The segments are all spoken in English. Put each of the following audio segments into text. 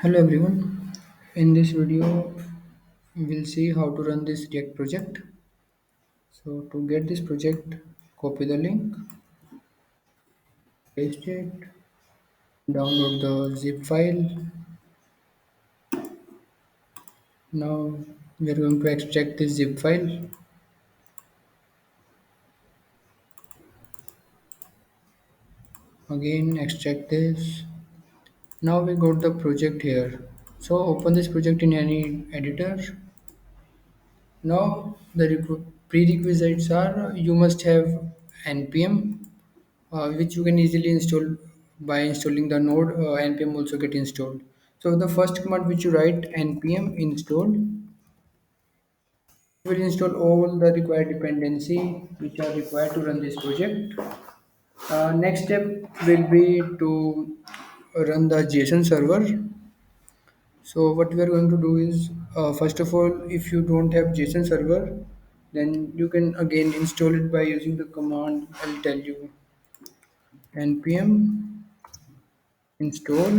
Hello everyone. In this video, we'll see how to run this React project. So to get this project, copy the link, paste it, download the zip file. Now we are going to extract this zip file. Again, extract this. Now we got the project here. So open this project in any editor. Now the prerequisites are you must have npm which you can easily install by installing the node. Npm also get installed. So the first command which you write npm install will install all the required dependency which are required to run this project. Next step will be to run the JSON server. So what we are going to do is, first of all, if you don't have JSON server, then you can again install it by using the command. I'll tell you npm install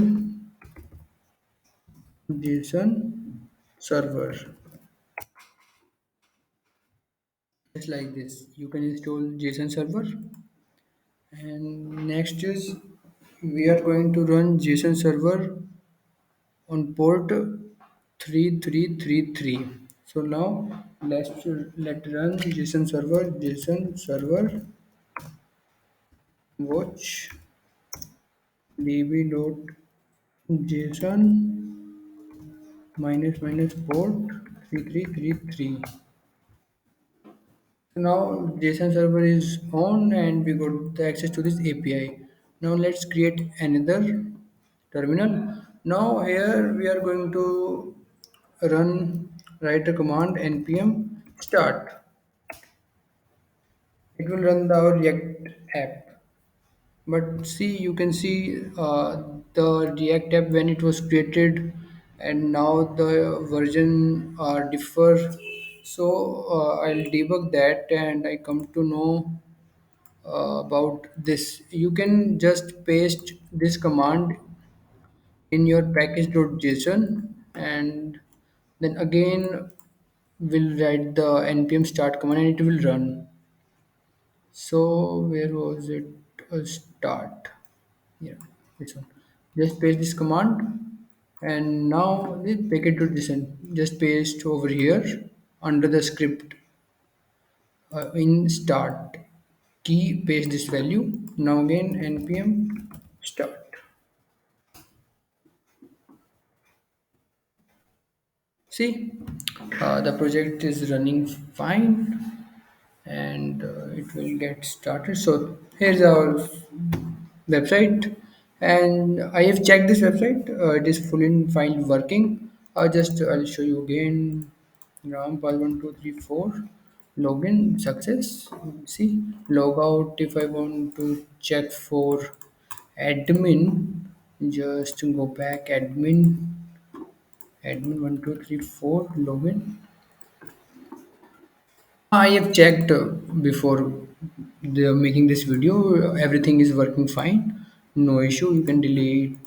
JSON server. Just like this, you can install JSON server. And next is we are going to run JSON server on port 3333. So now let run JSON server watch db.json minus minus port 3333. So now JSON server is on and we got the access to this API. Now let's create another terminal. Now here we are going to write a command npm start. It will run our React app. But see, you can see the React app when it was created, and now the version differ. So I'll debug that, and I come to know about this. You can just paste this command in your package.json, and then again we'll write the npm start command and it will run. So where was it? Start. Yeah, this one. Just paste this command, and now the package.json. Just paste over here under the script in start key. Paste this value. Now again npm start. See, the project is running fine, and it will get started. So here's our website, and I have checked this website. It is full in file working. I'll show you again. Ram 1234 login success. See, log out if I want to check for admin. Just go back admin 1234 login. I have checked before making this video. Everything is working fine. No issue. You can delete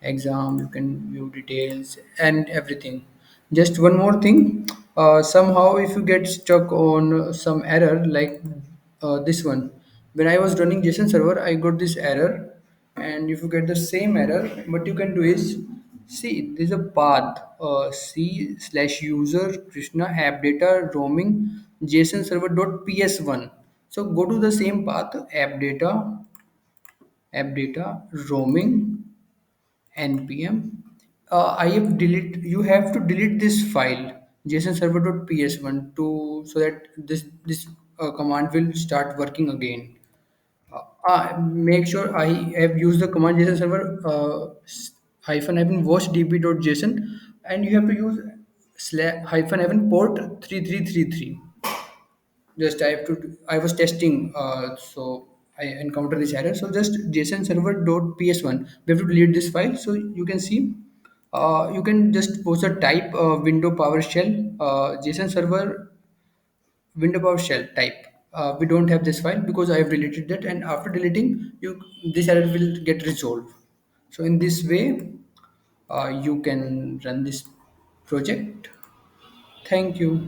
exam. You can view details and everything. Just one more thing. Somehow, if you get stuck on some error like this one, when I was running JSON server, I got this error. And if you get the same error, what you can do is see there's a path c slash user Krishna app data roaming JSON server dot ps1. So go to the same path app data roaming npm. I have delete. You have to delete this file JSON server dot ps1 to so that this command will start working again. Make sure I have used the command JSON server hyphen watch db.json, and you have to use hyphen port 3333. Just I was testing, so I encountered this error. So just JSON server dot ps1. We have to delete this file. So you can see, you can just post a type window PowerShell JSON server window PowerShell type. We don't have this file because I have deleted that, and after deleting, you this error will get resolved. So in this way, you can run this project. Thank you.